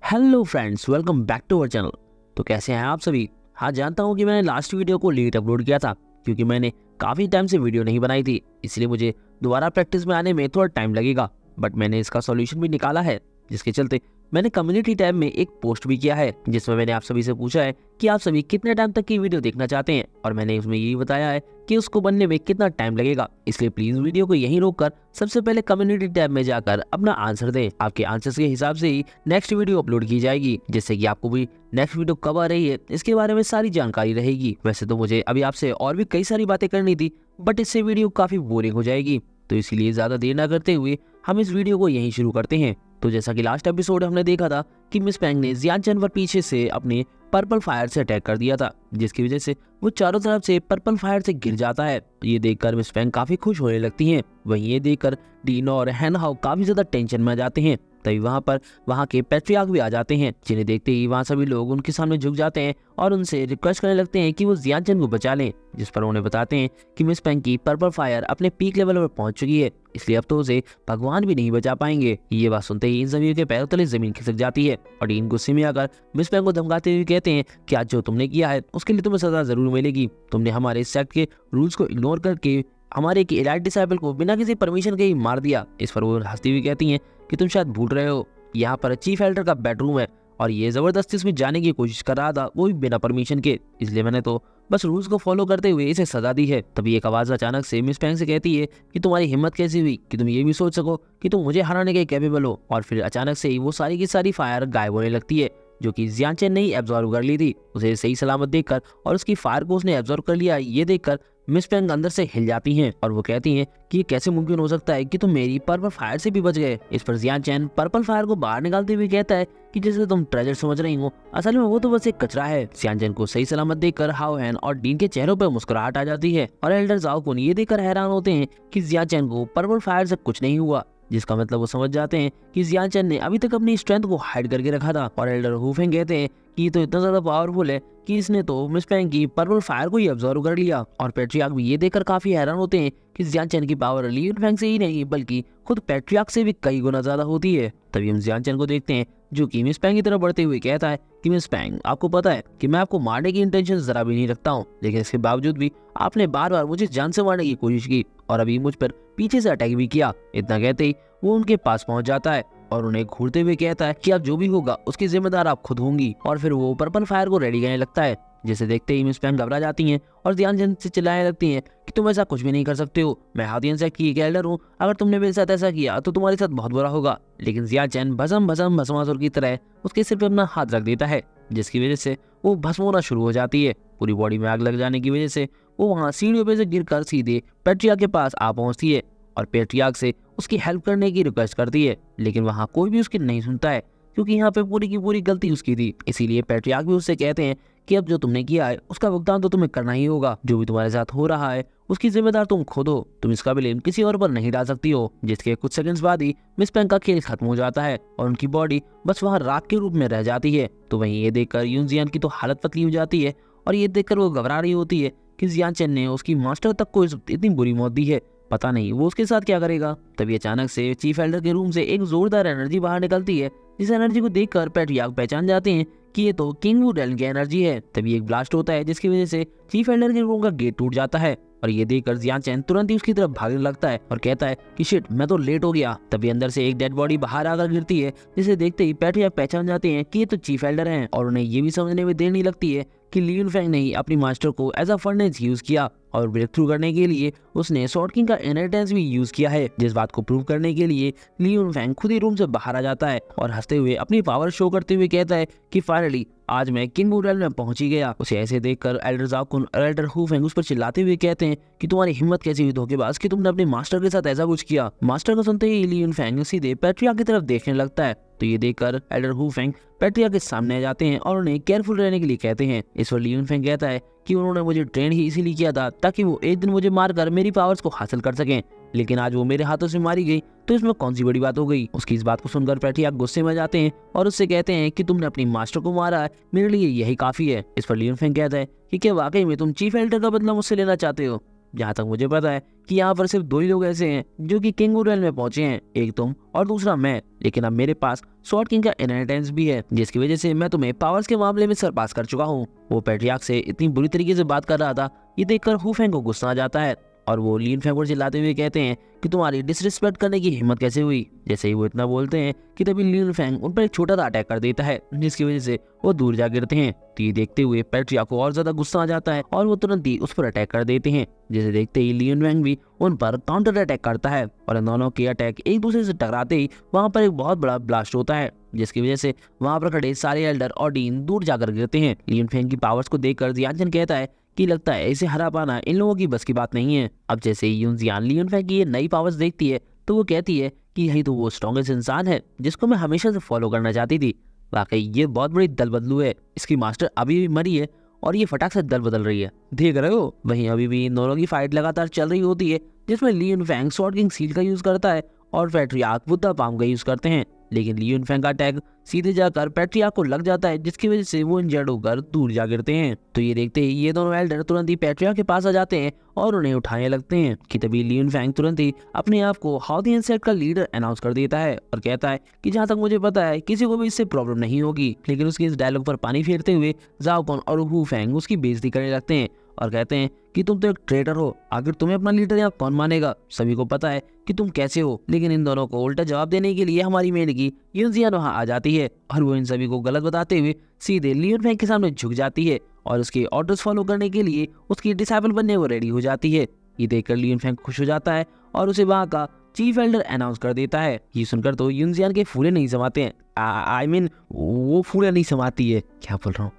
Hello friends, welcome back to our channel. तो कैसे हैं आप सभी। हाँ, जानता हूँ कि मैंने लास्ट वीडियो को लेट अपलोड किया था क्योंकि मैंने काफ़ी टाइम से वीडियो नहीं बनाई थी, इसलिए मुझे दोबारा प्रैक्टिस में आने में थोड़ा टाइम लगेगा। बट मैंने इसका सॉल्यूशन भी निकाला है, जिसके चलते मैंने कम्युनिटी टैब में एक पोस्ट भी किया है जिसमें मैंने आप सभी से पूछा है कि आप सभी कितने टाइम तक की वीडियो देखना चाहते हैं, और मैंने उसमें यही बताया है कि उसको बनने में कितना टाइम लगेगा। इसलिए प्लीज वीडियो को यहीं रोककर सबसे पहले कम्युनिटी टैब में जाकर अपना आंसर दें। आपके आंसर्स के हिसाब से ही नेक्स्ट वीडियो अपलोड की जाएगी, जिससे कि आपको भी नेक्स्ट वीडियो कब आ रही है इसके बारे में सारी जानकारी रहेगी। वैसे तो मुझे अभी आपसे और भी कई सारी बातें करनी थी, बट इससे वीडियो काफी बोरिंग हो जाएगी, तो इसीलिए ज्यादा देर ना करते हुए हम इस वीडियो को यहीं शुरू करते हैं। तो जैसा कि लास्ट एपिसोड हमने देखा था कि मिस पैंग ने जियान चैन पर पीछे से अपने पर्पल फायर से अटैक कर दिया था, जिसकी वजह से वो चारों तरफ से पर्पल फायर से गिर जाता है। ये देखकर मिस पैंग काफी खुश होने लगती हैं। वहीं ये देखकर डीन और हैनहाओ काफी ज्यादा टेंशन में आ जाते हैं। तभी वहाँ के पैट्रियार्क भी आ जाते हैं, जिन्हें देखते ही वहाँ सभी लोग उनके सामने झुक जाते हैं और उनसे रिक्वेस्ट करने लगते हैं कि वो जियान चैन को बचा लें। जिस पर उन्हें बताते हैं कि मिस पैंग की पर्पल फायर अपने पीक लेवल पर पहुंच चुकी है, इसलिए अब तो उसे भगवान भी नहीं बचा पाएंगे। ये बात सुनते ही इन सभी के पैरों तले जमीन खिसक जाती है और डीन गुस्से में आकर मिस पैंग को धमकाते हुए कहते हैं कि आज जो तुमने किया है उसके लिए तुम्हें सजा जरूर मिलेगी। तुमने हमारे सेक्ट के रूल्स को इग्नोर करके हमारे एक एलाइट डिसाइपल को बिना किसी परमिशन के ही मार दिया। इस पर वो हंसती हुई कहती हैं कि तुम शायद भूल रहे हो, यहाँ पर चीफ एल्डर का बेडरूम है और ये जबरदस्ती इसमें जाने की कोशिश कर रहा था, वो भी बिना परमिशन के, इसलिए मैंने तो बस रूल्स को फॉलो करते हुए इसे सजा दी है। तभी एक आवाज अचानक से मिस पैंग से कहती है कि तुम्हारी हिम्मत कैसी हुई कि तुम ये भी सोच सको कि तुम मुझे हराने के कैपेबल हो। और फिर अचानक से ही वो सारी की सारी फायर गायब होने लगती है, जो कि जियान चैन ने ही एब्जॉर्व कर ली थी। उसे सही सलामत देखकर और उसकी फायर को उसने एब्जॉर्व कर लिया, ये देखकर मिस पैंग अंदर से हिल जाती हैं और वो कहती हैं कि ये कैसे मुमकिन हो सकता है कि तुम मेरी पर्पल फायर से भी बच गए। इस पर जियान चैन पर्पल फायर को बाहर निकालते हुए कहता है कि जैसे तुम ट्रेजर समझ रही हो, असल में वो तो बस एक कचरा है। जियान चैन को सही सलामत देखकर हाओ हैन और डीन के चेहरों पर मुस्कुराहट आ जाती है और एल्डर जाओ कुन ये देखकर हैरान होते हैं कि जियान चैन को पर्पल फायर से कुछ नहीं हुआ, जिसका मतलब वो समझ जाते हैं कि जियान चैन ने अभी तक अपनी स्ट्रेंथ को हाइड करके रखा था। और एल्डर हुफेंग कहते हैं कि ये तो इतना ज्यादा पावरफुल है कि इसने तो मिस पैंग की पर्पल फायर को ही ऑब्जर्व कर लिया। और पैट्रियार्क भी ये देखकर काफी हैरान होते हैं कि जियान चैन की पावर लियन फैंग से ही नहीं बल्कि खुद पैट्रियार्क से भी कई गुना ज्यादा होती है। तभी हम जियान चैन को देखते हैं जो कि मिस पैंग की तरफ बढ़ते हुए कहता है कि मिस पैंग, आपको पता है कि मैं आपको मारने की इंटेंशन जरा भी नहीं रखता हूँ, लेकिन इसके बावजूद भी आपने बार बार मुझे जान से मारने की कोशिश की और अभी मुझ पर पीछे से अटैक भी किया। इतना कहते ही वो उनके पास पहुंच जाता है और उन्हें घूरते हुए कहता है कि अब जो भी होगा उसकी जिम्मेदार आप खुद होंगी। और फिर वो पर्पल फायर को रेडी करने लगता है, जिसे देखते ही मिस पैंग घबरा जाती हैं और ध्यान चैन से चिल्लाने लगती हैं कि तुम ऐसा कुछ भी नहीं कर सकते हो, मैं हाथियन सेक्ट की एक एल्डर हूँ, अगर तुमने मेरे साथ ऐसा किया तो तुम्हारे साथ बहुत बुरा होगा। लेकिन जियान चैन भस्मासुर की तरह उसके सिर पे अपना हाथ रख देता है, जिसकी वजह से वो भस्म होना शुरू हो जाती है। पूरी बॉडी में आग लग जाने की वजह से वो वहाँ सीढ़ियों पे से गिरकर सीधे पैट्रियार्क के पास आ पहुंचती है और पैट्रियार्क से उसकी हेल्प करने की रिक्वेस्ट करती है, लेकिन वहाँ कोई भी उसकी नहीं सुनता है क्योंकि यहाँ पे पूरी की पूरी गलती उसकी थी। इसीलिए पैट्रियार्क भी उससे कहते हैं कि अब जो तुमने किया है उसका भुगतान तो तुम्हें करना ही होगा, जो भी तुम्हारे साथ हो रहा है उसकी जिम्मेदार तुम खुद हो, तुम इसका ब्लेम किसी और पर नहीं डाल सकती हो। जिसके कुछ सेकंड्स बाद ही मिस पैंग का खेल खत्म हो जाता है और उनकी बॉडी बस वहाँ राख के रूप में रह जाती है। तो वहीं ये देखकर यून जियान की तो हालत पतली हो जाती है और ये देखकर वो घबरा रही होती है कि जियान चैन ने उसकी मास्टर तक को इतनी बुरी मौत दी है, पता नहीं वो उसके साथ क्या करेगा। तभी अचानक से चीफ एल्डर के रूम से एक जोरदार एनर्जी बाहर निकलती है, जिस एनर्जी को देखकर पैट्रियार्क पहचान जाते हैं कि ये तो किंग वू रेलन की एनर्जी है। तभी एक ब्लास्ट होता है जिसकी वजह से चीफ एल्डर के रूम का गेट टूट जाता है और ये देखकर जियान चैन तुरंत ही उसकी तरफ भागने लगता है और कहता है कि शिट, मैं तो लेट हो गया। तभी अंदर से एक डेड बॉडी बाहर आकर गिरती है, जिसे देखते ही पैट्रियार्क पहचान जाते हैं कि ये तो चीफ एल्डर हैं और उन्हें ये भी समझने में देर नहीं लगती है कि लियन फैंग ने ही अपनी मास्टर को एज अ फर्नेस यूज किया और ब्रेक थ्रू करने के लिए उसने शॉर्ट किंग का इनहेरिटेंस भी यूज किया है। जिस बात को प्रूव करने के लिए लियन फैंग खुद ही रूम से बाहर आ जाता है और हंसते हुए अपनी पावर शो करते हुए कहता है कि फाइनली आज मैं किंग वू रेलन में पहुंच ही गया। उसे ऐसे देखकर एल्डर जाओ कुन और एल्डर हुफेंग उस पर चिल्लाते हुए कहते हैं कि तुम्हारी हिम्मत कैसी हुई धोखेबाज कि तुमने अपने मास्टर के साथ ऐसा कुछ किया। मास्टर को सुनते ही लियन फैंग सीधे पैट्रियार्क की तरफ देखने लगता है, तो ये देखकर एल्डर हुफेंग पैट्रियार्क के सामने आ जाते हैं और उन्हें केयरफुल रहने के लिए कहते हैं। इस पर लियन फैंग कहता है कि उन्होंने मुझे ट्रेन ही इसीलिए किया था ताकि वो एक दिन मुझे मारकर मेरी पावर्स को हासिल कर सकें, लेकिन आज वो मेरे हाथों से मारी गई तो इसमें कौन सी बड़ी बात हो गई। उसकी इस बात को सुनकर पैट्रियार्क गुस्से में जाते हैं और उससे कहते हैं कि तुमने अपनी मास्टर को मारा है, मेरे लिए यही काफी है। इस पर लियन फैंग कहता है कि क्या वाकई में तुम चीफ एल्डर का बदला मुझसे लेना चाहते हो। जहाँ तक मुझे पता है कि यहाँ पर सिर्फ 2 ही लोग ऐसे हैं जो कि किंग रॉयल में पहुंचे हैं, एक तुम और दूसरा मैं। लेकिन अब मेरे पास स्वॉर्ड किंग का इनहेरिटेंस भी है, जिसकी वजह से मैं तुम्हें पावर्स के मामले में सरपास कर चुका हूँ। वो पैट्रियार्क से इतनी बुरी तरीके से बात कर रहा था, ये देखकर हू फेंग को गुस्सा आ जाता है और वो लिन फेंग को चिल्लाते हुए कहते हैं कि तुम्हारी डिसरिस्पेक्ट करने की हिम्मत कैसे हुई। जैसे ही वो इतना बोलते हैं कि तभी लिन फेंग उन पर एक छोटा सा अटैक कर देता है, जिसकी वजह से वो दूर जा गिरते हैं। तो ये देखते हुए पैट्रियार्क को और ज्यादा गुस्सा आ जाता है और वो तुरंत ही उस पर अटैक कर देते हैं। जिसे देखते ही लिन फेंग भी उन पर काउंटर अटैक करता है और इन दोनों के अटैक एक दूसरे से टकराते ही वहां पर एक बहुत बड़ा ब्लास्ट होता है, जिसकी वजह से वहां पर खड़े सारे एल्डर और डीन दूर जाकर गिरते हैं। लिन फेंग की पावर्स को देखकर जियानचन कहता है कि लगता है इसे हरा पाना इन लोगों की बस की बात नहीं है। अब जैसे ही यूनजियान लिन फेंग की ये नई पावर्स देखती है तो वो कहती है कि यही तो वो स्ट्रॉन्गेस्ट इंसान है जिसको मैं हमेशा से फॉलो करना चाहती थी। वाकई ये बहुत बड़ी दल बदलू है, इसकी मास्टर अभी भी मरी है और ये फटाक से दल बदल रही है, देख रहे हो। वहीं अभी भी इन दोनों की फाइट लगातार चल रही होती है, जिसमें लिन फेंग स्वॉर्ड किंग सील का यूज करता है और पैट्रियार्क बुद्धा पाम का यूज करते हैं। लेकिन लिन फेंग का अटैक सीधे जाकर पैट्रियार्क को लग जाता है, जिसकी वजह से वो इंजर्ड होकर दूर जा गिरते हैं। तो ये देखते ही ये दोनों एल्डर तुरंत ही पैट्रियार्क के पास आ जाते हैं और उन्हें उठाने लगते हैं कि तभी लिन फेंग तुरंत ही अपने आप को हाउदियन सेट का लीडर अनाउंस कर देता है और कहता है कि जहाँ तक मुझे पता है किसी को भी इससे प्रॉब्लम नहीं होगी। लेकिन उसके इस डायलॉग पर पानी फेरते हुए जाओ कौन और हू फेंग उसकी बेइज्जती करने लगते हैं और कहते हैं कि तुम तो एक ट्रेटर हो, आखिर तुम्हें अपना लीडर यहाँ कौन मानेगा, सभी को पता है कि तुम कैसे हो। लेकिन इन दोनों को उल्टा जवाब देने के लिए हमारी मेंढकी यूनजियान वहाँ आ जाती है और वो इन सभी को गलत बताते हुए सीधे लिन फेंग के सामने झुक जाती है और उसके ऑर्डर्स फॉलो करने के लिए उसकी डिसाइबल बनने वो रेडी हो जाती है। ये देखकर लिन फेंग खुश हो जाता है और उसे वहाँ का चीफ एल्डर अनाउंस कर देता है। ये सुनकर तो यूनजियान के फूले नहीं समाते हैं, आई मीन वो फूले नहीं समाती है, क्या बोल रहा हूँ।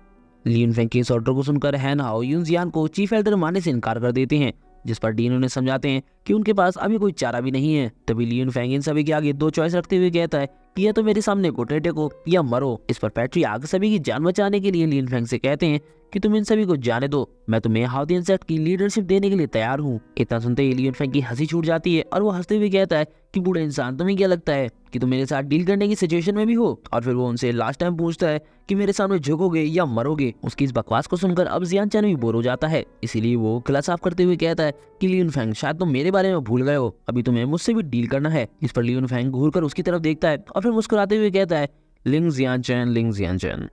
लिन फेंग के इस ऑर्डर को सुनकर हैन हाओ यूनजियान को चीफ एल्डर मानने से इनकार कर देते हैं, जिस पर डीन उन्हें समझाते हैं कि उनके पास अभी कोई चारा भी नहीं है। तभी लिन फेंग इन सभी के आगे 2 चॉइस रखते हुए कहता है कि या तो मेरे सामने घुटने टेको या मरो। इस पर पैट्रियार्क सभी की जान बचाने के लिए लिन फेंग से कहते हैं कि तुम इन सभी को जाने दो, मैं तुम्हें हाउदियन सेट की लीडरशिप देने के लिए तैयार हूँ। इतना सुनते ही लिन फेंग की हंसी छूट जाती है और वो हंसते हुए कहता है कि बूढ़े इंसान तुम्हें क्या लगता है कि तुम मेरे साथ डील करने की सिचुएशन में भी हो। और फिर वो उनसे लास्ट टाइम पूछता है कि मेरे सामने झुकोगे या मरोगे। उसकी इस बकवास को सुनकर अब जियानचन भी बोर हो जाता है, इसीलिए वो गला साफ करते हुए कहता है कि लिन फेंग शायद तुम मेरे बारे में भूल गए हो, अभी तुम्हें मुझसे भी डील करना है। इस पर लिन फेंग घूरकर उसकी तरफ देखता है और फिर मुस्कुराते हुए कहता है लिंग जियानचन,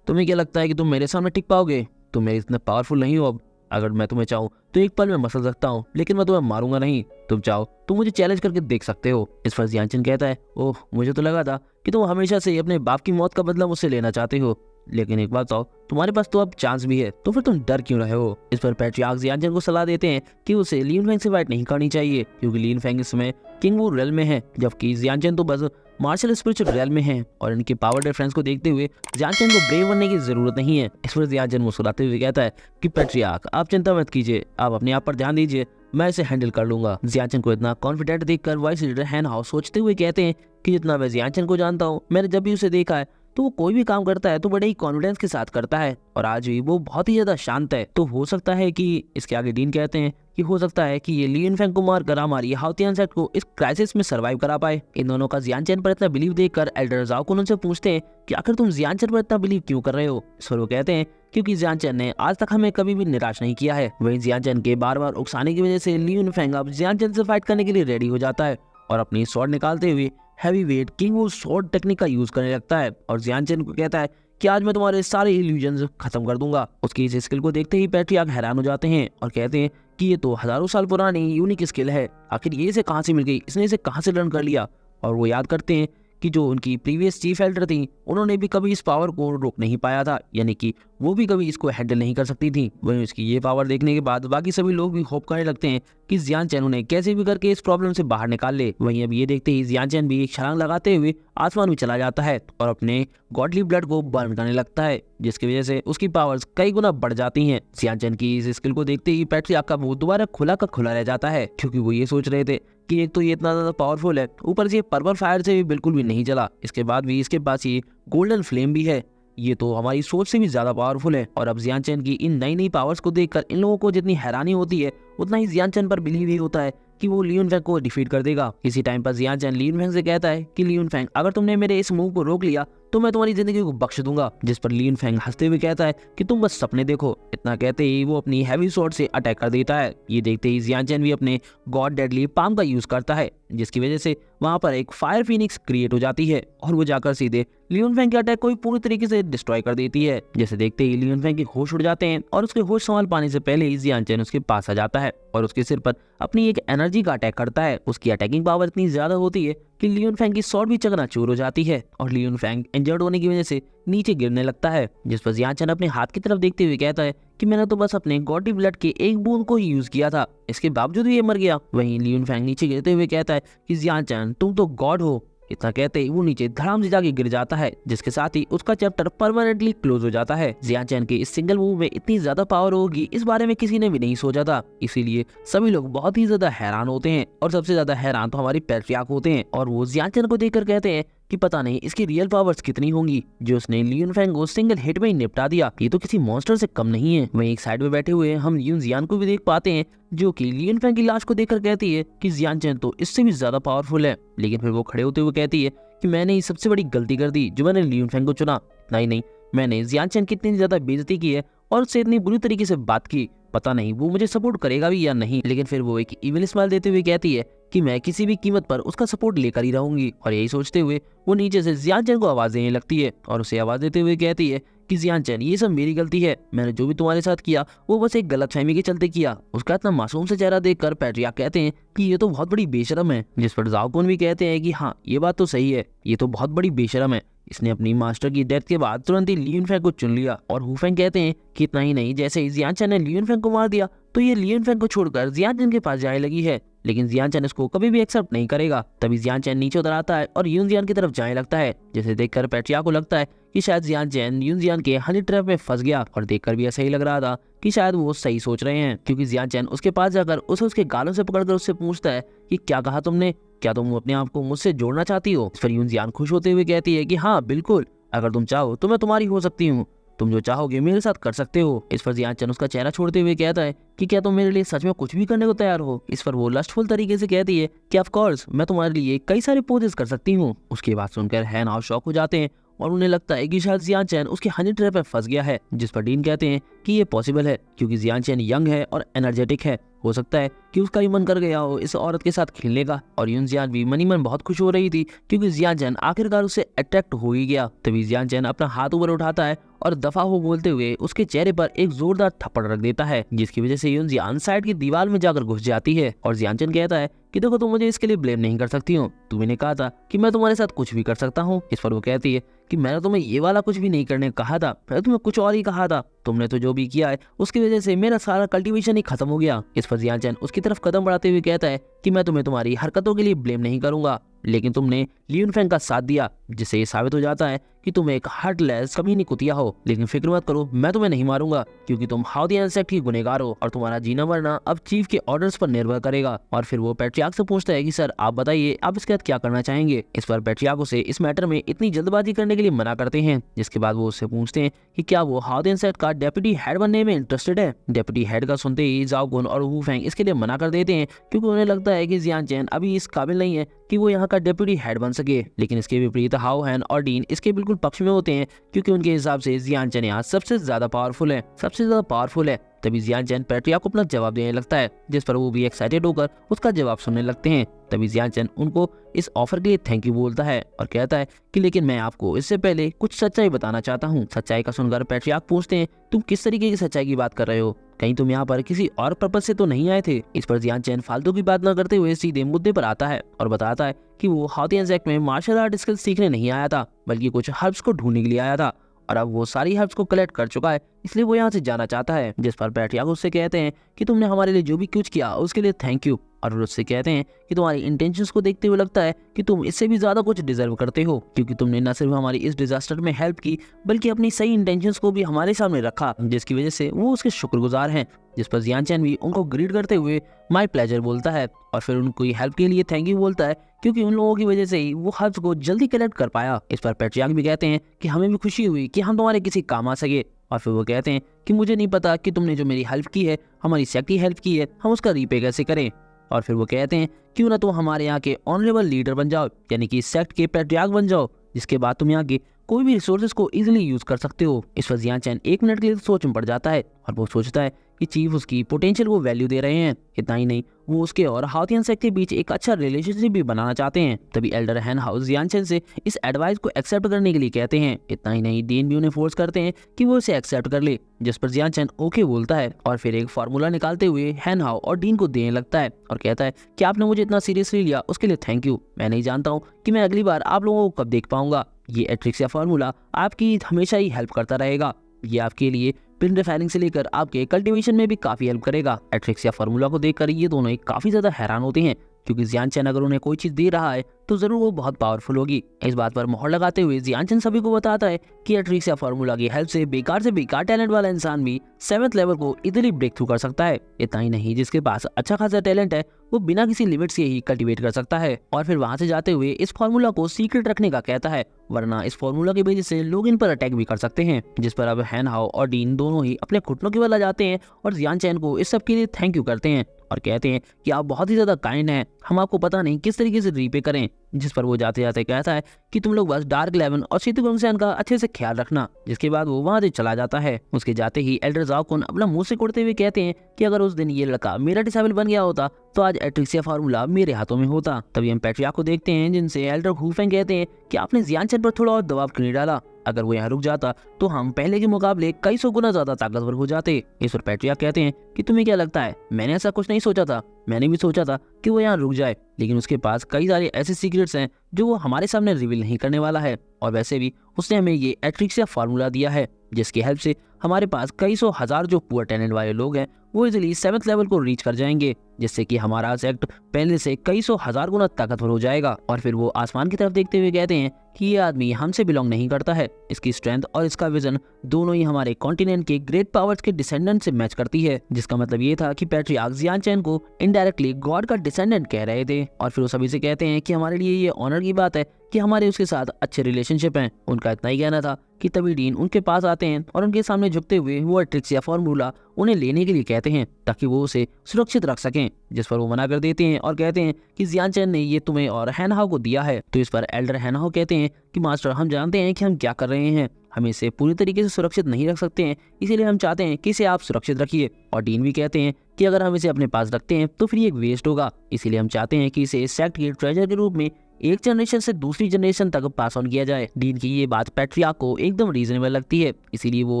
तुम्हें क्या लगता है कि तुम मेरे सामने टिक पाओगे? तुम मेरे इतने पावरफुल नहीं हो। अब अगर मैं तुम्हें चाहूँ तो एक पल में मसल सकता हूँ, लेकिन मैं तुम्हें मारूंगा नहीं। तुम चाहो तो मुझे चैलेंज करके देख सकते हो। इस पर जियानचन कहता है ओह, मुझे तो लगा था कि तुम हमेशा से अपने बाप की मौत का बदला मुझसे लेना चाहते हो, लेकिन एक बात बताओ, तुम्हारे पास तो अब चांस भी है, तो फिर तुम डर क्यों रहे हो? इस पर पैट्रियार्क जियानचन को सलाह देते हैं कि उसे लिन फेंग से फाइट नहीं करनी चाहिए, क्योंकि लिन फेंग इस समय किंग वू रेल में है, जबकि जियानचन तो बस मार्शल स्पिरिचुअल रेल में है। और इनके पावर डिफरेंस को देखते हुए जियानचन को ब्रेव बनने की जरूरत नहीं है। इस पर जियानचन मुस्कुराते हुए कहता है कि पैट्रियार्क आप चिंता मत कीजिए, आप अपने आप पर ध्यान दीजिए, मैं इसे हैंडल कर लूंगा। जियानचन को इतना कॉन्फिडेंट देखकर वाइस लीडर हैन हाओ सोचते हुए कहते हैं कि जितना मैं जियानचन को जानता हूँ, मैंने जब भी उसे देखा है तो वो कोई भी काम करता है तो बड़े ही कॉन्फिडेंस के साथ करता है और आज भी वो बहुत ही ज्यादा शांत है। तो हो सकता है कि इसके आगे डीन कहते हैं कि हो सकता है कि ये लिन फेंग को मारकर हमारी हाउतियन सेट को इस क्राइसिस में सरवाइव करा पाए। इन दोनों का जियानचन पर इतना बिलीव देखकर एल्डर जाओ कुन उनसे पूछते हैं कि आखिर तुम जियानचन पर इतना बिलीव क्यों कर रहे हो? इस पर वो कहते हैं क्योंकि जियानचन ने आज तक हमें कभी भी निराश नहीं किया है। वहीं जियानचन के बार बार उकसाने की वजह से लिन फेंग अब जियानचन से फाइट करने के लिए रेडी हो जाता है और अपनी स्वॉर्ड निकालते हुए हैवी वेट किंग वू स्वॉर्ड टेक्निक का यूज करने लगता है और जियानचन को कहता है कि आज मैं तुम्हारे सारे इल्यूजन्स खत्म कर दूंगा। उसकी इस स्किल को देखते ही पैट्रियार्क हैरान हो जाते हैं और कहते हैं कि ये तो हजारों साल पुरानी यूनिक स्किल है, आखिर ये इसे कहाँ से मिल गई, इसने इसे कहाँ से लर्न कर लिया। और वो याद करते हैं कि जो उनकी प्रीवियस चीफ एल्डर थी उन्होंने भी कभी इस पावर को रोक नहीं पाया था, यानी कि वो भी कभी इसको हैंडल नहीं कर सकती थी। वहीं उसकी ये पावर देखने के बाद बाकी सभी लोग भी होप करने लगते हैं कि जियानचन उन्हें कैसे भी करके इस प्रॉब्लम से बाहर निकाल ले। वहीं अब ये देखते ही जियानचन भी एक छलांग लगाते हुए आसमान में चला जाता है और अपने गॉडली ब्लड को बर्न करने लगता है, जिसकी वजह से उसकी पावर्स कई गुना बढ़ जाती हैं। जियानचन की इस स्किल को देखते ही पैट्रियार्क का मुंह दोबारा खुला का खुला रह जाता है, क्योंकि वो ये सोच रहे थे कि एक तो ये इतना ज्यादा पावरफुल है, ऊपर से पर्पल फायर से भी बिल्कुल भी नहीं जला, इसके बाद भी इसके पास ये गोल्डन फ्लेम भी है, ये तो हमारी सोच से भी ज्यादा पावरफुल है। और अब जियानचन की इन नई नई पावर्स को देखकर इन लोगों को जितनी हैरानी होती है उतना ही जियानचन पर बिलीव ही होता है कि वो लिन फेंग को डिफीट कर देगा। इसी टाइम पर जियानचन लिन फेंग से कहता है कि लिन फेंग अगर तुमने मेरे इस मूव को रोक लिया तो मैं तुम्हारी जिंदगी को बख्श दूंगा। जिस पर लियन फेंग हंसते हुए कहता है कि तुम बस सपने देखो। इतना कहते ही वो अपनी हैवी स्वॉर्ड से अटैक कर देता है। ये देखते ही जियान चैन भी अपने गॉड डेडली पाम का यूज करता है, जिसकी वजह से वहां पर एक फायर फिनिक्स क्रिएट हो जाती है और वो जाकर सीधे लियन फेंग के अटैक को पूरी तरीके से डिस्ट्रॉय कर देती है। जैसे देखते ही लियन फेंग के होश उड़ जाते हैं और उसके होश संभाल पाने से पहले ही जियान चैन उसके पास आ जाता है और उसके सिर पर अपनी एक एनर्जी का अटैक करता है। उसकी अटैकिंग पावर इतनी ज्यादा होती है कि लियन फेंग की स्वॉर्ड भी चकनाचूर हो जाती है और लियन फेंग इंजर्ड होने की वजह से नीचे गिरने लगता है। जिस पर जियान चैन अपने हाथ की तरफ देखते हुए कहता है कि मैंने तो बस अपने गॉडी ब्लड के एक बूंद को ही यूज किया था, इसके बावजूद ये मर गया। वहीं लियन फेंग नीचे गिरते हुए कहता है कि जियान चैन तुम तो गॉड हो। इतना कहते ही वो नीचे धड़ाम से जाके गिर जाता है, जिसके साथ ही उसका चैप्टर परमानेंटली क्लोज हो जाता है। जियान चैन के इस सिंगल मूव में इतनी ज्यादा पावर होगी इस बारे में किसी ने भी नहीं सोचा था, इसीलिए सभी लोग बहुत ही ज्यादा हैरान होते हैं और सबसे ज्यादा हैरान तो हमारी पैट्रियार्क होते हैं और वो जियान चैन को देखकर कहते हैं कि पता नहीं इसकी रियल पावर्स कितनी होंगी जो उसने लियन फेंग को सिंगल हिट में ही निपटा दिया। ये तो किसी मॉन्स्टर से कम नहीं है। वहीं एक साइड में बैठे हुए हम लियन जियान को भी देख पाते हैं, जो कि लियन फेंग की लाश को देखकर कहती है कि जियान चैन तो इससे भी ज्यादा पावरफुल है। लेकिन फिर वो खड़े होते हुए कहती है कि मैंने ही सबसे बड़ी गलती कर दी जो मैंने लियन फेंग को चुना। नहीं, मैंने जियान चैन की इतनी ज्यादा बेइज्जती की है और उससे इतनी बुरी तरीके से बात की, पता नहीं वो मुझे सपोर्ट करेगा भी या नहीं। लेकिन फिर वो एक इविल स्माइल देते हुए कहती है कि मैं किसी भी कीमत पर उसका सपोर्ट लेकर ही रहूंगी। और यही सोचते हुए वो नीचे से जियान चैन को आवाज देने लगती है और उसे आवाज देते हुए कहती है कि जियान चैन ये सब मेरी गलती है, मैंने जो भी तुम्हारे साथ किया वो बस एक गलतफहमी के चलते किया। उसका इतना मासूम से चेहरा देखकर पैट्रियार्क कहते हैं कि ये तो बहुत बड़ी बेशरम है। जिस पर जाओ कुन भी कहते हैं कि हाँ ये बात तो सही है, ये तो बहुत बड़ी बेशरम है, इसने अपनी मास्टर की डेथ के बाद तुरंत ही लियन फेंग को चुन लिया। और हु फेंग कहते हैं कि इतना ही नहीं, जैसे ही जियान चैन ने लियन फेंग को मार दिया तो ये लियन फेंग को छोड़कर जियान चैन के पास जाने लगी है, लेकिन जियान चैन इसको कभी भी एक्सेप्ट नहीं करेगा। तभी जियान चैन नीचे उतर आता है और यून जियान की तरफ जाने लगता है, जिसे देखकर पैट्रियार्क को लगता है कि शायद जियान चैन यून जियान के हनी ट्रैप में फंस गया। और देखकर भी ऐसा ही लग रहा था कि शायद वो सही सोच रहे हैं, क्योंकि जियान चैन उसके पास जाकर उसे उसके गालों से पकड़कर उससे पूछता है कि क्या कहा तुमने, क्या तुम अपने आप को मुझसे जोड़ना चाहती हो। इस पर यून जियान खुश होते हुए कहती है कि हाँ बिल्कुल, अगर तुम चाहो तो मैं तुम्हारी हो सकती हूँ, तुम जो चाहोगे मेरे साथ कर सकते हो। इस पर जियान चैन उसका चेहरा छोड़ते हुए कहता है कि क्या तुम मेरे लिए सच में कुछ भी करने को तैयार हो। इस पर वो लस्टफुल तरीके से कहती है कि ऑफ कोर्स मैं तुम्हारे लिए कई सारे पोजेस कर सकती हूँ। उसकी बात सुनकर हैन और शॉक हो जाते हैं और उन्हें लगता है कि शायद जियान चैन उसके हनी ट्रैप में फंस गया है। जिस पर डीन कहते हैं कि ये पॉसिबल है क्योंकि जियान चैन यंग है और एनर्जेटिक है, हो सकता है कि उसका भी मन कर गया हो इस औरत के साथ खेलने का। और यून जियान भी मनी मन बहुत खुश हो रही थी क्योंकि जियान चैन आखिरकार उससे अट्रैक्ट हो ही गया। तभी जियान चैन अपना हाथ ऊपर उठाता है और दफा हो बोलते हुए उसके चेहरे पर एक जोरदार थप्पड़ रख देता है, जिसकी वजह से यून जियान साइड की दीवार में जाकर घुस जाती है। और जियान चैन कहता है कि देखो तुम मुझे इसके लिए ब्लेम नहीं कर सकती हो, तुमने कहा था कि मैं तुम्हारे साथ कुछ भी कर सकता हूँ। इस पर वो कहती है कि मैंने तुम्हें ये वाला कुछ भी नहीं करने कहा था, मैंने तुम्हें कुछ और ही कहा था, तुमने तो जो भी किया है उसकी वजह से मेरा सारा कल्टीवेशन ही खत्म हो गया। इस पर जियान चैन उसकी तरफ कदम बढ़ाते हुए कहता है कि मैं तुम्हें तुम्हारी हरकतों के लिए ब्लेम नहीं करूंगा, लेकिन तुमने लियन फेंग का साथ दिया, जिससे ये साबित हो जाता है कि तुम एक हार्टलेस कमीनी कुतिया हो। लेकिन फिक्र मत करो, मैं तुम्हें नहीं मारूंगा क्योंकि तुम हाउदी इंसेक्ट की गुनहगार हो और तुम्हारा जीना मरना अब चीफ के ऑर्डर्स पर निर्भर करेगा। और फिर वो पैट्रियार्क से पूछता है कि सर आप बताइए आप इसके बाद क्या करना चाहेंगे। इस पर पैट्रियार्क उसे इस मैटर में इतनी जल्दबाजी करने के लिए मना करते हैं, जिसके बाद वो उससे पूछते हैं कि क्या वो हाउदी इंसेक्ट का डेप्यूटी हेड बनने में इंटरेस्टेड है। डेप्यूटी हेड का सुनते ही जाओ गुन और हु फेंग इसके लिए मना कर देते हैं क्योंकि उन्हें लगता है कि जियान चैन अभी इस काबिल नहीं है कि वो यहाँ का डेप्यूटी हेड बन सके। लेकिन इसके विपरीत हाओ हैन और डीन इसके बिल्कुल पक्ष में होते हैं क्योंकि उनके हिसाब से जियान चैन यहाँ सबसे ज्यादा पावरफुल है। तभी जियान चैन पैट्रियार्क को अपना जवाब देने लगता है, जिस पर वो भी एक्साइटेड होकर उसका जवाब सुनने लगते हैं। तभी जियान चैन उनको इस ऑफर के लिए थैंक यू बोलता है और कहता है कि लेकिन मैं आपको इससे पहले कुछ सच्चाई बताना चाहता हूँ। सच्चाई का सुनकर पैट्रियार्क पूछते हैं तुम किस तरीके की सच्चाई की बात कर रहे हो, कहीं तुम यहाँ पर किसी और पर्पज से तो नहीं आए थे। इस पर जियान चैन फालतू की बात न करते हुए सीधे मुद्दे पर आता है और बताता है कि वो हाउदी इंसेक्ट में मार्शल आर्ट स्किल्स सीखने नहीं आया था, बल्कि कुछ हर्ब्स को ढूंढने के लिए आया था और अब वो सारी हर्ब्स को कलेक्ट कर चुका है, इसलिए वो यहाँ से जाना चाहता है। जिस पर पैट्रियार्क उससे कहते हैं कि तुमने हमारे लिए जो भी कुछ किया उसके लिए थैंक यू। और उससे कहते हैं कि तुम्हारी इंटेंशंस को देखते हुए लगता है कि तुम इससे भी ज्यादा कुछ डिजर्व करते हो, क्योंकि तुमने न सिर्फ हमारी इस डिजास्टर में हेल्प की बल्कि अपनी सही इंटेंशंस को भी हमारे सामने रखा, जिसकी वजह से वो उसके शुक्रगुजार हैं। जिस पर जियान चैन भी उनको ग्रीट करते हुए माय प्लेजर बोलता है और फिर उनको हेल्प के लिए थैंक यू बोलता है क्योंकि उन लोगों की वजह से ही वो हर्ब्स को जल्दी कलेक्ट कर पाया। इस पर पैट्रियार्क भी कहते हैं कि हमें भी खुशी हुई कि हम तुम्हारे किसी काम आ सके। और फिर वो कहते हैं कि मुझे नहीं पता कि तुमने जो मेरी हेल्प की है, हमारी सेक्ट की हेल्प की है, हम उसका रीपे कैसे करें। और फिर वो कहते हैं क्यों ना तुम हमारे यहाँ के ऑनरेबल लीडर बन जाओ, यानी कि सेक्ट के पैट्रियार्क बन जाओ, जिसके बाद तुम यहाँ के कोई भी रिसोर्सेज को इजीली यूज कर सकते हो। इस पर जियान चैन 1 मिनट के लिए सोच में पड़ जाता है और वो सोचता है कि चीफ उसकी पोटेंशियल को वैल्यू दे रहे हैं। इतना ही नहीं, वो उसके और हाउतियन सेक्ट के बीच एक अच्छा रिलेशनशिप भी बनाना चाहते हैं। तभी एल्डर हैन हाउ जियान चैन से इस एडवाइस को एक्सेप्ट करने के लिए कहते हैं। इतना ही नहीं, डीन भी उन्हें फोर्स करते हैं कि वो इसे एक्सेप्ट कर ले, जिस पर जियान चैन ओके बोलता है और फिर एक फार्मूला निकालते हुए हैन हाउ और डीन को देने लगता है और कहता है कि आपने मुझे इतना सीरियसली लिया उसके लिए थैंक यू। मैं नहीं जानता हूँ कि मैं अगली बार आप लोगों को कब देख पाऊंगा। ये एट्रिक्सिया फार्मूला आपकी हमेशा ही हेल्प करता रहेगा। ये आपके लिए पिन रिफाइनिंग से लेकर आपके कल्टीवेशन में भी काफी हेल्प करेगा। एट्रिक्सिया फार्मूला को देखकर ये दोनों एक काफी ज्यादा हैरान होते हैं, क्योंकि जियान चैन अगर उन्हें कोई चीज दे रहा है तो जरूर वो बहुत पावरफुल होगी। इस बात पर मोहर लगाते हुए जियान चैन सभी को बताता है कि एट्रिक्सिया फार्मूला की हेल्प से बेकार टैलेंट वाला इंसान भी 7th लेवल को इजीली ब्रेक थ्रू कर सकता है। इतना ही नहीं, जिसके पास अच्छा खासा टैलेंट है वो बिना किसी लिमिट्स के ही कल्टीवेट कर सकता है। और फिर वहां से जाते हुए इस फार्मूला को सीक्रेट रखने का कहता है, वरना इस फार्मूला की वजह से लोग इन पर अटैक भी कर सकते हैं। जिस पर अब हैन हाउ और डीन दोनों ही अपने घुटनों के बल आ जाते हैं और जियान चैन को इस सब के लिए थैंक यू करते हैं और कहते हैं कि आप बहुत ही ज्यादा काइंड हैं, हम आपको पता नहीं किस तरीके से रीपे करें। जिस पर वो जाते जाते कहता है कि तुम लोग बस डार्क 11 और शितुगोंगसेन का अच्छे से ख्याल रखना। जिसके बाद वो वहां से चला जाता है। उसके जाते ही एल्डर जाओ कुन अपना मुंह से कुड़ते हुए कहते हैं कि अगर उस दिन ये लड़का मेरा डिसेबल बन गया होता तो आज एट्रिक्सिया फार्मूला मेरे हाथों में होता। तभी हम पेट्रिया को देखते हैं, जिनसे एल्डर हुफेंग कहते हैं कि आपने जियान चैन पर थोड़ा और दबाव क्यों नहीं डाला। अगर वो यहाँ रुक जाता तो हम पहले के मुकाबले कई सौ गुना ज्यादा ताकतवर हो जाते। इस पर पेट्रिया कहते हैं कि तुम्हें क्या लगता है, मैंने ऐसा कुछ नहीं सोचा था। मैंने भी सोचा था कि वो यहाँ रुक जाए, लेकिन उसके पास कई सारे ऐसे सीक्रेट्स हैं जो वो हमारे सामने रिवील नहीं करने वाला है। और वैसे भी उसने हमें ये एट्रिक्सिया फार्मूला दिया है, जिसकी हेल्प से हमारे पास कई सौ हजार जो पुअर टैलेंट वाले लोग हैं वो इजीली 7th लेवल को रीच कर जाएंगे, जिससे कि हमारा सेक्ट पहले से कई सौ हजार गुना ताकतवर हो जाएगा। और फिर वो आसमान की तरफ देखते हुए कहते हैं कि ये आदमी हमसे बिलोंग नहीं करता है। इसकी स्ट्रेंथ और इसका विजन दोनों ही हमारे कॉन्टिनेंट के ग्रेट पावर्स के डिसेंडेंट से मैच करती है। जिसका मतलब ये था कि पैट्रियार्क जियान चैन को इनडायरेक्टली गॉड का डिसेंडेंट कह रहे थे। और फिर वो सभी से कहते हैं कि हमारे लिए ये ऑनर की बात है कि हमारे उसके साथ अच्छे रिलेशनशिप हैं। उनका इतना ही कहना था कि तभी डीन उनके पास आते हैं और उनके सामने झुकते हुए वो एट्रिक्सिया फार्मूला उन्हें लेने के लिए कहते हैं ताकि वो उसे सुरक्षित रख सकें। जिस पर वो मना कर देते हैं और कहते हैं कि जियान चैन ने ये तुम्हें और हैन हाउ को दिया है। तो इस पर एल्डर हैन हाउ कहते हैं कि मास्टर, हम जानते हैं कि हम क्या कर रहे हैं, हम इसे पूरी तरीके से सुरक्षित नहीं रख सकते हैं, इसीलिए हम चाहते हैं कि इसे आप सुरक्षित रखिए। और डीन भी कहते हैं कि अगर हम इसे अपने पास रखते हैं तो फिर ये एक वेस्ट होगा, इसीलिए हम चाहते हैं कि इसे सेक्ट के ट्रेजर के रूप में एक जनरेशन से दूसरी जनरेशन तक पास ऑन किया जाए। डीन की ये बात पैट्रियार्क को एकदम रीजनेबल लगती है, इसीलिए वो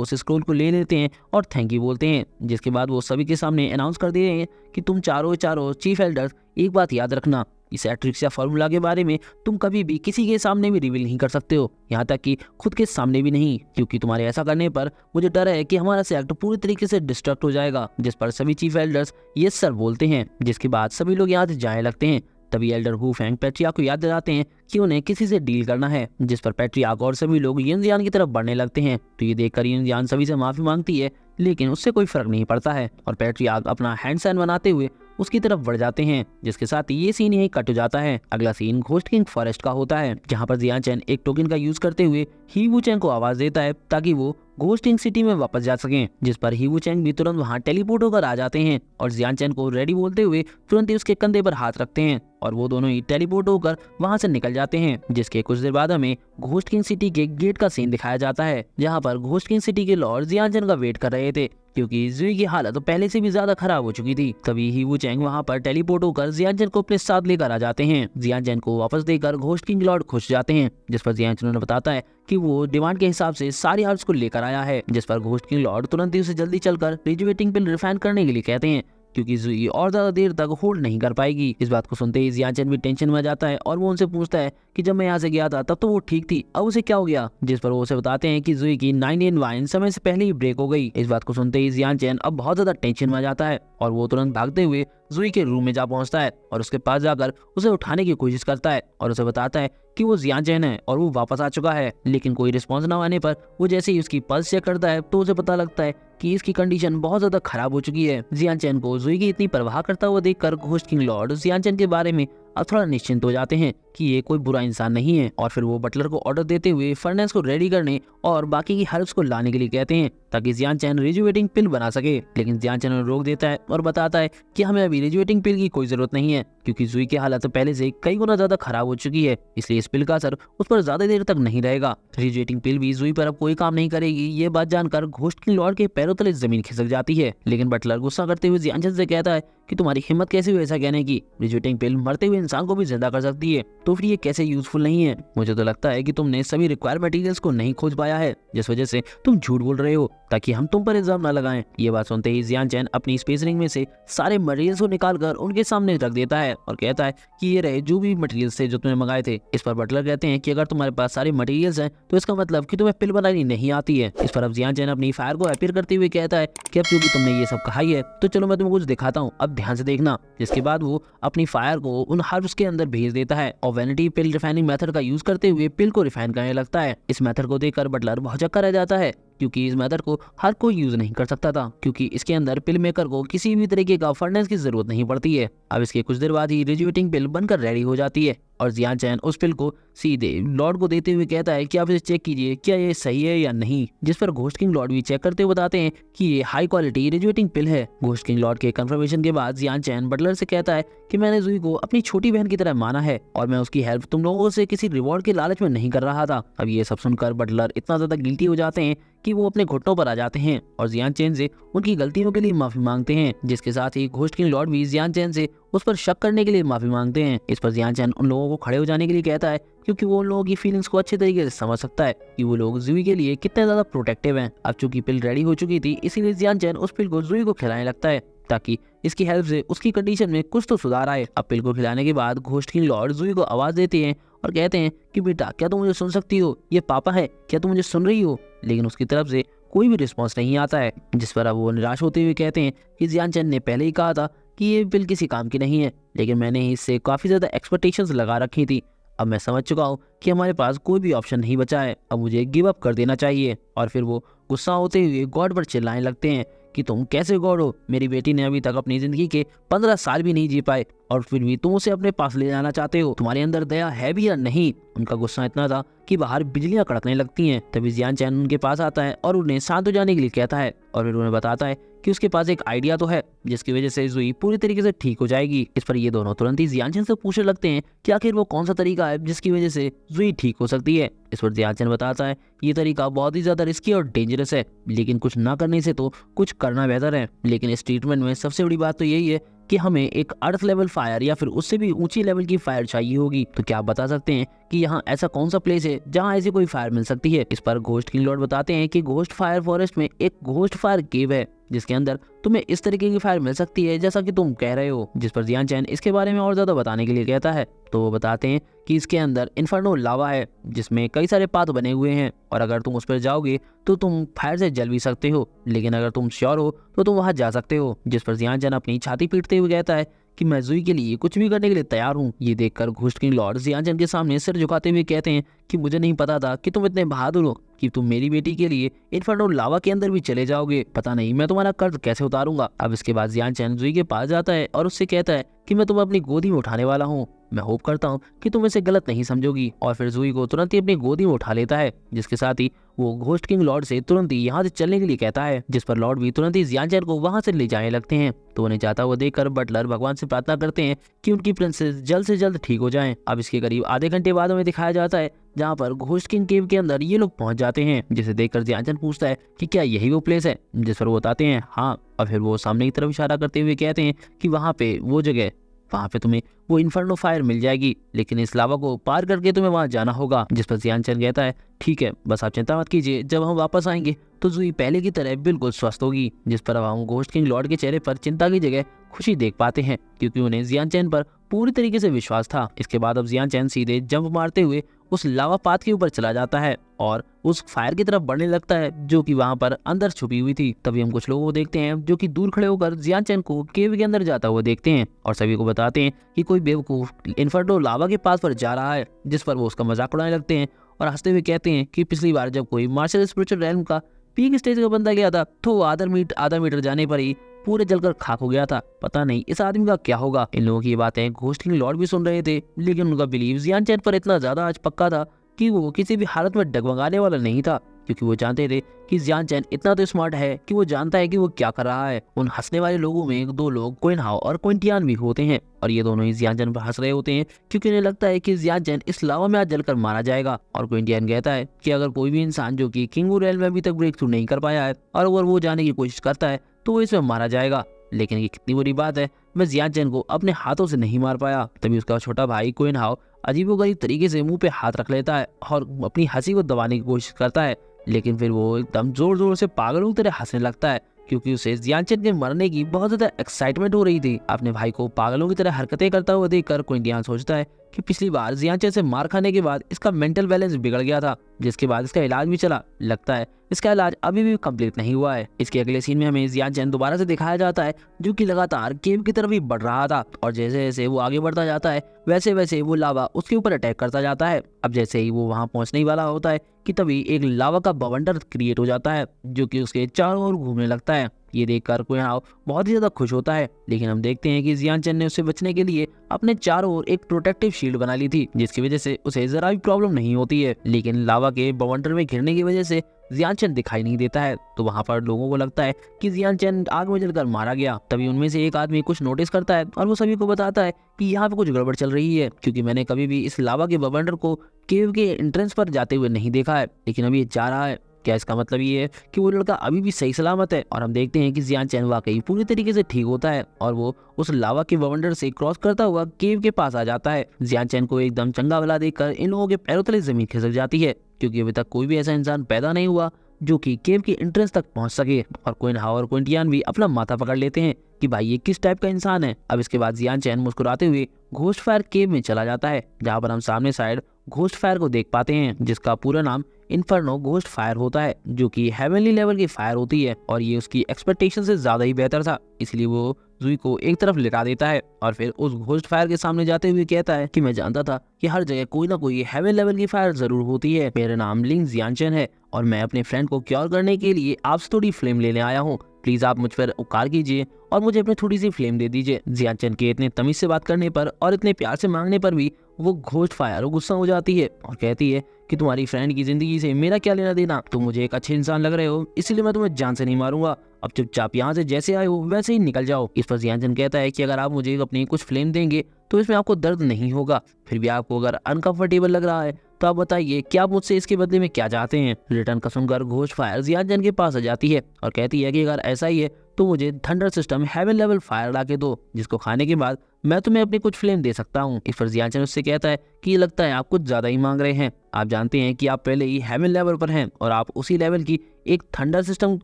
उस स्क्रोल को ले लेते हैं और थैंक यू बोलते हैं। जिसके बाद वो सभी के सामने अनाउंस कर दे रहे हैं कि तुम चारों चीफ एल्डर्स एक बात याद रखना, इस एट्रिक्सिया फार्मूला के बारे में तुम कभी भी किसी के सामने भी रिवील नहीं कर सकते हो, यहाँ तक कि खुद के सामने भी नहीं, क्योंकि तुम्हारे ऐसा करने पर मुझे डर है कि हमारा सेक्ट पूरी तरीके से डिस्ट्रक्ट हो जाएगा। जिस पर सभी चीफ एल्डर्स यस सर बोलते हैं। जिसके बाद सभी लोग यहाँ से जाने लगते हैं। तभी एल्डर हुफेंग पैट्रियार्क को याद दिलाते हैं कि उन्हें किसी से डील करना है। जिस पर पैट्रियार्क और सभी लोग यिनजियान की तरफ बढ़ने लगते हैं। तो ये देखकर यिनजियान सभी से माफी मांगती है, लेकिन उससे कोई फर्क नहीं पड़ता है और पैट्रियार्क अपना हैंड साइन बनाते हुए उसकी तरफ बढ़ जाते हैं। जिसके साथ ये सीन यही कट हो जाता है। अगला सीन घोस्ट किंग फॉरेस्ट का होता है, जहाँ पर जियान चैन एक टोकन का यूज करते हुए ही वू चैंग को आवाज देता है ताकि वो घोस्ट किंग सिटी में वापस जा सकें। जिस पर ही वू चैंग भी तुरंत वहां टेलीपोर्ट होकर आ जाते हैं और जियान चैन को रेडी बोलते हुए तुरंत ही उसके कंधे पर हाथ रखते हैं और वो दोनों ही टेलीपोर्ट होकर वहां से निकल जाते हैं। जिसके कुछ देर बाद हमें घोस्ट किंग सिटी के गेट का सीन दिखाया जाता है, जहाँ पर घोस्ट किंग सिटी के लॉर्ड जियान चैन का वेट कर रहे थे, क्योंकि जुई की हालत तो पहले से भी ज्यादा खराब हो चुकी थी। तभी ही वू चैंग वहां पर टेलीपोर्ट होकर जियान चैन को अपने साथ लेकर आ जाते हैं। जियान चैन को वापस देकर घोस्ट किंग लॉर्ड खुश जाते हैं। जिस पर जियान चैन बताता है कि वो डिमांड के हिसाब से सारी हार्ट्स को लेकर आया है। जिस पर घोस्ट किंग लॉर्ड तुरंत ही उसे जल्दी चलकर रिजुवेटिंग पिल रिफाइन करने के लिए कहते हैं, क्योंकि जुई और ज्यादा देर तक होल्ड नहीं कर पाएगी। इस बात को सुनते ही जियान चैन भी टेंशन में आ जाता है और वो उनसे पूछता है कि जब मैं यहाँ से गया था तब तो वो ठीक थी, अब उसे क्या हो गया। जिस पर वो उसे बताते हैं कि जुई की 9 वाइन समय से पहले ही ब्रेक हो गई। इस बात को सुनते ही जियान चैन अब बहुत ज्यादा टेंशन में आ जाता है और वो तुरंत भागते हुए जुई के रूम में जा पहुंचता है और उसके पास जाकर उसे उठाने की कोशिश करता है और उसे बताता है कि वो जियान चैन है और वो वापस आ चुका है। लेकिन कोई रिस्पॉन्स न आने पर वो जैसे ही उसकी पल्स चेक करता है तो उसे पता लगता है कि इसकी कंडीशन बहुत ज्यादा खराब हो चुकी है। जियान चैन को जुई की इतनी परवाह करता हुआ देखकर घोस्ट किंग लॉर्ड जियान चैन के बारे में अब थोड़ा निश्चिंत हो जाते हैं कि ये कोई बुरा इंसान नहीं है। और फिर वो बटलर को ऑर्डर देते हुए फर्नेस को रेडी करने और बाकी की हर्ब्स को लाने के लिए कहते हैं ताकि जियान चैन रिजुवेटिंग पिल बना सके। लेकिन जियान चैन उन्हें रोक देता है और बताता है कि हमें अभी रिजुवेटिंग पिल की कोई जरूरत नहीं है, क्योंकि जुई की हालत पहले से कई गुना ज्यादा खराब हो चुकी है, इसलिए इस पिल का असर उस पर ज्यादा देर तक नहीं रहेगा। रिजुएटिंग पिल भी जुई पर अब कोई काम नहीं करेगी। ये बात जानकर घोस्ट किंग लॉर्ड के पैरों तले जमीन खिसक जाती है, लेकिन बटलर गुस्सा करते हुए जियान चेन से कहता है कि तुम्हारी हिम्मत कैसे हुई ऐसा कहने की? रिजुएटिंग पिल मरते हुए इंसान को भी जिंदा कर सकती है, तो फिर ये कैसे यूजफुल नहीं है? मुझे तो लगता है कि तुमने सभी रिक्वायर्ड मटेरियल्स को नहीं खोज पाया है, जिस वजह से तुम झूठ बोल रहे हो ताकि हम तुम पर इल्जाम न लगाएं। ये बात सुनते ही जियान चैन अपनी स्पेस रिंग में से सारे मटेरियल्स को निकालकर उनके सामने रख देता है और कहता है कि ये रहे जो भी मटेरियल्स थे जो तुमने मंगाए थे। इस पर बटलर कहते हैं कि अगर तुम्हारे पास सारे मटेरियल्स हैं तो इसका मतलब कि तुम्हें पिल बनानी नहीं आती है। इस पर अब जियान चैन अपनी फायर को अपीयर करते हुए कहता है कि अब क्योंकि तुमने ये सब कहा ही है तो चलो मैं तुम्हें कुछ दिखाता हूँ, अब ध्यान से देखना। जिसके बाद वो अपनी फायर को उन हर्ब्स के अंदर भेज देता है और वैनिटी पिल रिफाइनिंग मेथड का यूज करते हुए पिल को रिफाइन करने लगता है। इस मेथड को देखकर बटलर बहुत चक्कर रह जाता है, क्योंकि इस मेथड को हर कोई यूज नहीं कर सकता था, क्योंकि इसके अंदर पिल मेकर को किसी भी तरीके का फर्नेस की जरूरत नहीं पड़ती है। अब इसके कुछ देर बाद ही रिजुएटिंग पिल बनकर रेडी हो जाती है और जियान चैन उस पिल को सीधे लॉर्ड को देते हुए कहता है कि आप इसे चेक कीजिए, क्या ये सही है या नहीं। जिस पर घोस्ट किंग लॉर्ड भी चेक करते हुए बताते हैं कि ये हाई क्वालिटी रिजुएटिंग पिल है। घोस्ट किंग लॉर्ड के कंफर्मेशन के बाद जियान चैन बटलर से कहता है कि मैंने जुई को अपनी छोटी बहन की तरह माना है और मैं उसकी हेल्प तुम लोगों से किसी रिवॉर्ड के लालच में नहीं कर रहा था। अब ये सब सुनकर बटलर इतना ज्यादा गिल्टी हो जाते हैं कि वो अपने घुटनों पर आ जाते हैं और जियान चैन से उनकी गलतियों के लिए माफी मांगते हैं। जिसके साथ ही घोस्ट किंग लॉर्ड भी जियान चैन से उस पर शक करने के लिए माफी मांगते हैं। इस पर जियान चैन उन लोगों को खड़े हो जाने के लिए कहता है, क्योंकि वो उन लोगों की फीलिंग्स को अच्छे तरीके से समझ सकता है कि वो लोग जुई के लिए कितने ज्यादा प्रोटेक्टिव हैं। अब चूंकि पिल रेडी हो चुकी थी, इसीलिए जियान चैन उस पिल को जुई को खिलाने लगता है ताकि इसकी हेल्प से उसकी कंडीशन में कुछ तो सुधार आए। अब पिल को खिलाने के बाद घोस्ट किंग लॉर्ड जुई को आवाज देते हैं और कहते हैं कि बेटा क्या तुम मुझे सुन सकती हो? ये पापा है, क्या तुम मुझे सुन रही हो? लेकिन उसकी तरफ से कोई भी रिस्पॉन्स नहीं आता है। जिस पर अब वो निराश होते हुए कहते हैं कि जियान चैन ने पहले ही कहा था कि ये पिल किसी काम की नहीं है, लेकिन मैंने इससे काफी ज्यादा एक्सपेक्टेशंस लगा रखी थी। अब मैं समझ चुका हूँ कि हमारे पास कोई भी ऑप्शन नहीं बचा है, अब मुझे गिव अप कर देना चाहिए। और फिर वो गुस्सा होते हुए गॉड पर चिल्लाने लगते हैं कि तुम कैसे गॉड हो? मेरी बेटी ने अभी तक अपनी जिंदगी के 15 साल भी नहीं जी पाए और फिर भी तुम उसे अपने पास ले जाना चाहते हो। तुम्हारे अंदर दया है भी या नहीं? उनका गुस्सा इतना था कि बाहर बिजलियां कड़कने लगती हैं। तभी जियान चैन उनके पास आता है और उन्हें शांत हो जाने के लिए कहता है और फिर उन्हें बताता है कि उसके पास एक आइडिया तो है जिसकी वजह से जुई पूरी तरीके से ठीक हो जाएगी। इस पर ये दोनों तुरंत ही जियान चैन से पूछने लगते हैं कि आखिर वो कौन सा तरीका है जिसकी वजह से जुई ठीक हो सकती है। इस पर जियान चैन बताता है ये तरीका बहुत ही ज्यादा रिस्की और डेंजरस है, लेकिन कुछ ना करने से तो कुछ करना बेहतर है। लेकिन इस ट्रीटमेंट में सबसे बड़ी बात तो यही है कि हमें एक अर्थ लेवल फायर या फिर उससे भी ऊंची लेवल की फायर चाहिए होगी। तो क्या आप बता सकते हैं कि यहाँ ऐसा कौन सा प्लेस है जहाँ ऐसी कोई फायर मिल सकती है? इस पर घोस्ट किंग लॉर्ड बताते हैं कि घोस्ट फायर फॉरेस्ट में एक घोस्ट फायर केव है जिसके अंदर तुम्हें इस तरीके की फायर मिल सकती है जैसा कि तुम कह रहे हो। जिस पर जियान चैन इसके बारे में और ज्यादा बताने के लिए कहता है तो वो बताते हैं कि इसके अंदर इन्फर्नो लावा है जिसमें कई सारे पाथ बने हुए हैं और अगर तुम उस पर जाओगे तो तुम फायर से जल भी सकते हो, लेकिन अगर तुम श्योर हो तो तुम वहां जा सकते हो। जिस पर जियान चैन अपनी छाती पीटते हुए कहता है कि मैं जुई के लिए कुछ भी करने के लिए तैयार हूँ। ये देखकर घोस्ट किंग लॉर्ड जियान चैन के सामने सिर झुकाते हुए कहते हैं कि मुझे नहीं पता था कि तुम इतने बहादुर हो कि तुम मेरी बेटी के लिए इन्फर्नो लावा के अंदर भी चले जाओगे। पता नहीं मैं तुम्हारा कर्ज कैसे उतारूंगा। अब इसके बाद जियान चैन जुई के पास जाता है और उससे कहता है कि मैं तुम्हें अपनी गोदी में उठाने वाला हूँ। मैं होप करता हूँ कि तुम इसे गलत नहीं समझोगी। और फिर जुई को तुरंत ही अपनी गोदी में उठा लेता है, जिसके साथ ही वो घोस्ट किंग लॉर्ड से तुरंत ही यहाँ से चलने के लिए कहता है। जिस पर लॉर्ड भी तुरंत ही जियान चैन को वहां से ले जाने लगते हैं। तो उन्हें जाता हुआ देखकर बटलर भगवान से प्रार्थना करते हैं कि उनकी प्रिंसेस जल्द से जल्द ठीक हो जाएं। अब इसके करीब आधे घंटे बाद हमें दिखाया जाता है जहाँ पर घोस्ट किंग केव के अंदर ये लोग पहुंच जाते हैं, जिसे देखकर जियान चैन पूछता है कि क्या यही वो प्लेस है? जिस पर वो बताते हैं हाँ। और फिर वो सामने की तरफ इशारा करते हुए कहते हैं कि वहाँ पे वो जगह, वहाँ पे तुम्हें वो इन्फर्नो फायर मिल जाएगी, लेकिन इस लावा को पार करके तुम्हें वहाँ जाना होगा। जिस पर जियान चैन कहता है ठीक है, बस आप चिंता मत कीजिए, जब हम वापस आएंगे तो जुई पहले की तरह बिल्कुल स्वस्थ होगी। जिस पर अब हम घोस्ट किंग लॉर्ड के चेहरे पर चिंता की जगह खुशी देख पाते हैं, क्योंकि उन्हें जियान चैन पर पूरी तरीके से विश्वास था। इसके बाद अब जियान चैन सीधे जंप मारते हुए उस लावा पाथ के ऊपर चला जाता है और उस फायर की तरफ बढ़ने लगता है जो कि वहां पर अंदर छुपी हुई थी। तभी हम कुछ लोगों को देखते हैं जो कि दूर खड़े होकर जियान चैन को केव के अंदर जाता हुआ देखते हैं और सभी को बताते हैं कि कोई बेवकूफ इन्फर्नो लावा के पास पर जा रहा है। जिस पर वो उसका मजाक उड़ाने लगते हैं और हंसते हुए कहते हैं कि पिछली बार जब कोई मार्शल स्पिरिचुअल रैल्म का पीक स्टेज का बंदा गया था तो वो आधा मीटर जाने पर ही पूरे जलकर खाक हो गया था। पता नहीं इस आदमी का क्या होगा। इन लोगों की बातें घोस्ट किंग लॉर्ड भी सुन रहे थे, लेकिन उनका बिलीव जियान चैन पर इतना ज्यादा आज पक्का था कि वो किसी भी हालत में डगमगाने वाला नहीं था। क्योंकि वो जानते थे कि जियान चैन इतना तो स्मार्ट है कि वो जानता है कि वो क्या कर रहा है। उन हंसने वाले लोगों में दो लोग क्विन हाओ और क्विन टियान भी होते हैं और ये दोनों ही जियान चैन पर हंस रहे होते हैं क्योंकि उन्हें लगता है कि जियान चैन इस लावा में आज जलकर मारा जाएगा। और क्विन टियान कहता है कि अगर कोई भी इंसान जो कि किंग वू रेल में अभी तक ब्रेक थ्रू नहीं कर पाया है और अगर वो जाने की कोशिश करता है तो वो इसमें मारा जाएगा। लेकिन ये कितनी बुरी बात है, मैं जियान चैन को अपने हाथों से नहीं मार पाया। तभी उसका छोटा भाई क्विन हाओ अजीबोगरीब तरीके से मुंह पे हाथ रख लेता है और अपनी हंसी को दबाने की कोशिश करता है, लेकिन फिर वो एकदम जोर जोर से पागलों की तरह हंसने लगता है क्योंकि उसे जियान चैन के मरने की बहुत ज्यादा एक्साइटमेंट हो रही थी। अपने भाई को पागलों की तरह हरकतें करता हुआ देखकर क्विन टियान सोचता है कि पिछली बार जियान चैन से मार खाने के बाद इसका मेंटल बैलेंस बिगड़ गया था, जिसके बाद इसका इलाज भी चला। लगता है इसका इलाज अभी भी कंप्लीट नहीं हुआ है। इसके अगले सीन में हमें जियान चैन दोबारा से दिखाया जाता है जो कि लगातार केव की तरफ ही बढ़ रहा था और जैसे जैसे वो आगे बढ़ता जाता है वैसे वैसे वो लावा उसके ऊपर अटैक करता जाता है। अब जैसे ही वो वहां पहुंचने ही वाला होता है कि तभी एक लावा का बवंडर क्रिएट हो जाता है जो कि उसके चारों ओर घूमने लगता है। ये देखकर क्विन हाओ बहुत ही ज्यादा खुश होता है, लेकिन हम देखते हैं कि जियान चैन ने उससे बचने के लिए अपने चारों ओर एक प्रोटेक्टिव शील्ड बना ली थी जिसकी वजह से उसे जरा भी प्रॉब्लम नहीं होती है। लेकिन लावा के बवंडर में घिरने की वजह से जियान चैन दिखाई नहीं देता है, तो वहां पर लोगों को लगता है कि जियान चैन आग में जलकर मारा गया। तभी उनमें से एक आदमी कुछ नोटिस करता है और वो सभी को बताता है कि यहाँ पे कुछ गड़बड़ चल रही है क्योंकि मैंने कभी भी इस लावा के बवंडर को केव के एंट्रेंस पर जाते हुए नहीं देखा है, लेकिन अभी ये जा रहा है। क्या इसका मतलब ये है कि वो लड़का अभी भी सही सलामत है? और हम देखते हैं कि जियान चैन वाकई पूरी तरीके से ठीक होता है और वो उस लावा के बवंडर से क्रॉस करता हुआ केव के पास आ जाता है। जियान चैन को एकदम चंगा भला देखकर इन लोगों के पैरों तले जमीन खिसक जाती है क्योंकि अभी तक कोई भी ऐसा इंसान पैदा नहीं हुआ जो कि केव के एंट्रेंस तक पहुंच सके। और क्विन हाओ और क्विन टियान भी अपना माथा पकड़ लेते हैं कि भाई ये किस टाइप का इंसान है। अब इसके बाद जियान चैन मुस्कुराते हुए घोस्ट फायर केव में चला जाता है जहाँ पर हम सामने साइड घोस्ट फायर को देख पाते हैं जिसका पूरा नाम इन्फर्नो घोस्ट फायर होता है जो कि हेवनली लेवल की फायर होती है और ये उसकी एक्सपेक्टेशन से ज्यादा ही बेहतर था, इसलिए वो जुई को एक तरफ लिटा देता है और फिर उस घोस्ट फायर के सामने जाते हुए कहता है कि मैं जानता था कि हर जगह कोई ना कोई हेवन लेवल की फायर जरूर होती है। मेरा नाम लिंग जियानचैन है और मैं अपने फ्रेंड को क्योर करने के लिए आपसे थोड़ी फ्लेम लेने आया हूँ। प्लीज आप मुझ पर उपकार कीजिए और मुझे अपनी थोड़ी सी फ्लेम दे दीजिए। जियानचैन के इतने तमीज से बात करने पर और इतने प्यार से मांगने पर भी वो घोस्ट फायर गुस्सा हो जाती है और कहती है कि तुम्हारी फ्रेंड की जिंदगी से मेरा क्या लेना देना, तुम मुझे एक अच्छे इंसान लग रहे हो इसलिए मैं तुम्हें जान से नहीं मारूंगा, अब चुपचाप यहाँ से जैसे आए हो वैसे ही निकल जाओ। इस पर जियानचैन कहता है कि अगर आप मुझे अपनी कुछ फ्लेम देंगे तो इसमें आपको दर्द नहीं होगा, फिर भी आपको अगर अनकंफर्टेबल लग रहा है तो आप बताइए कि आप मुझसे इसके बदले में क्या चाहते हैं। रिटर्न का सुनकर घोस्ट फायर जियानचैन के पास आ जाती है और कहती है कि अगर ऐसा ही है तो मुझे thunder system heaven level fire ला के दो जिसको खाने के बाद मैं तुम्हें अपनी कुछ फ्लेम दे सकता हूँ। इस पर जियानचैन उससे कहता है कि ये लगता है आप कुछ ज्यादा ही मांग रहे हैं, आप जानते हैं कि आप पहले ही हेवन लेवल पर हैं और आप उसी लेवल की एक थंडर सिस्टम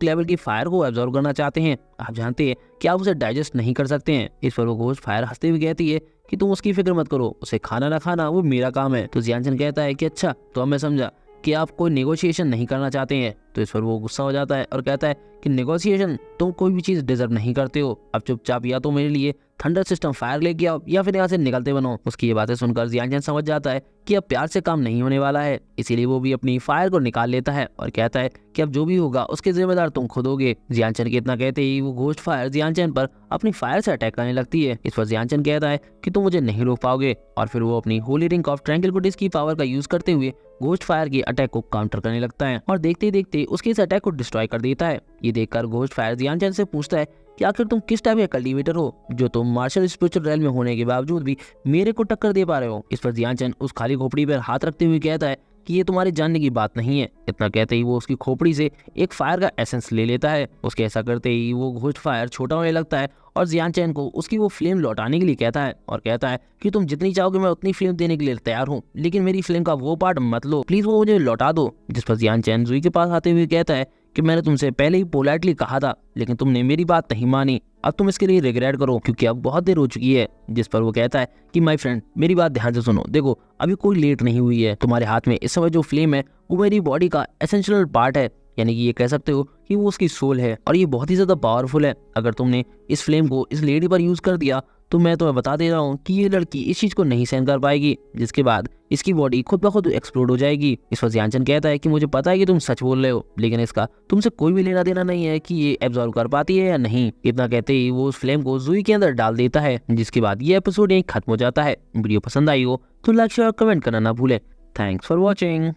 लेवल की फायर को एब्जॉर्ब करना चाहते हैं, आप जानते हैं कि आप उसे डाइजेस्ट नहीं कर सकते हैं। इस पर वो घोस्ट फायर हंसते हुए कहती है कि तुम उसकी फिक्र मत करो, उसे खाना ना खाना वो मेरा काम है। तो जियानचैन कहता है कि अच्छा, तो अब मैं समझा कि आप कोई नेगोशिएशन नहीं करना चाहते हैं। तो इस पर वो गुस्सा हो जाता है और कहता है कि नेगोशिएशन, तुम कोई भी चीज डिजर्व नहीं करते हो, अब चुपचाप या तो मेरे लिए थंडर सिस्टम फायर लेके आओ या फिर यहाँ से निकलते बनो। उसकी ये बातें सुनकर जियानचैन समझ जाता है कि अब प्यार से काम नहीं होने वाला है, इसीलिए वो भी अपनी फायर को निकाल लेता है और कहता है कि अब जो भी होगा उसके जिम्मेदार तुम खुद होगे। जियानचैन के इतना कहते ही वो घोस्ट फायर जियानचैन पर अपनी फायर से अटैक करने लगती है। इस पर जियानचैन कहता है कि तुम मुझे नहीं रोक पाओगे और फिर वो अपनी होली रिंग ऑफ ट्रैंक्विलिटीज की पावर का यूज करते हुए घोस्ट फायर के अटैक को काउंटर करने लगता है और देखते ही देखते उसके इस अटैक को डिस्ट्रॉय कर देता है। ये देखकर घोस्ट फायर जियानचैन से पूछता है कि आखिर तुम किस टाइप का कल्टीवेटर हो जो तुम मार्शल स्पिरिचुअल रेल में होने के बावजूद भी मेरे को टक्कर दे पा रहे हो। इस पर जियानचैन उस खाली खोपड़ी पर हाथ रखते हुए कहता है कि ये तुम्हारे जानने की बात नहीं है। इतना कहते ही वो उसकी खोपड़ी से एक फायर का एसेंस ले लेता है। उसके ऐसा करते ही वो घोस्ट फायर छोटा होने लगता है और जियानचैन को उसकी वो फ्लेम लौटाने के लिए कहता है और कहता है कि तुम जितनी चाहोगे मैं उतनी फ्लेम देने के लिए तैयार हूँ, लेकिन मेरी फ्लेम का वो पार्ट मत लो, प्लीज वो मुझे लौटा दो। जिस पर जियानचैन जुई के पास आते हुए कहता है कि मैंने तुमसे पहले ही पोलाइटली कहा था लेकिन तुमने मेरी बात नहीं मानी, अब तुम इसके लिए रिग्रेट करो क्योंकि अब बहुत देर हो चुकी है। जिस पर वो कहता है कि माय फ्रेंड, मेरी बात ध्यान से सुनो, देखो अभी कोई लेट नहीं हुई है, तुम्हारे हाथ में इस समय जो फ्लेम है वो मेरी बॉडी का एसेंशियल पार्ट है, यानी कि ये कह सकते हो कि वो उसकी सोल है और ये बहुत ही ज्यादा पावरफुल है। अगर तुमने इस फ्लेम को इस लेडी पर यूज कर दिया तो मैं तुम्हें बता दे रहा हूँ कि ये लड़की इस चीज को नहीं सहन कर पाएगी, जिसके बाद इसकी बॉडी खुद ब खुद एक्सप्लोड हो जाएगी। इस पर जियानचैन कहता है कि मुझे पता है कि तुम सच बोल रहे हो, लेकिन इसका तुमसे कोई भी लेना देना नहीं है कि ये एब्जॉर्ब कर पाती है या नहीं। इतना कहते ही वो उस फ्लेम को जुई के अंदर डाल देता है, जिसके बाद ये एपिसोड यहीं खत्म हो जाता है। वीडियो पसंद आई हो तो लाइक शेयर और कमेंट करना ना भूले। Thanks for watching.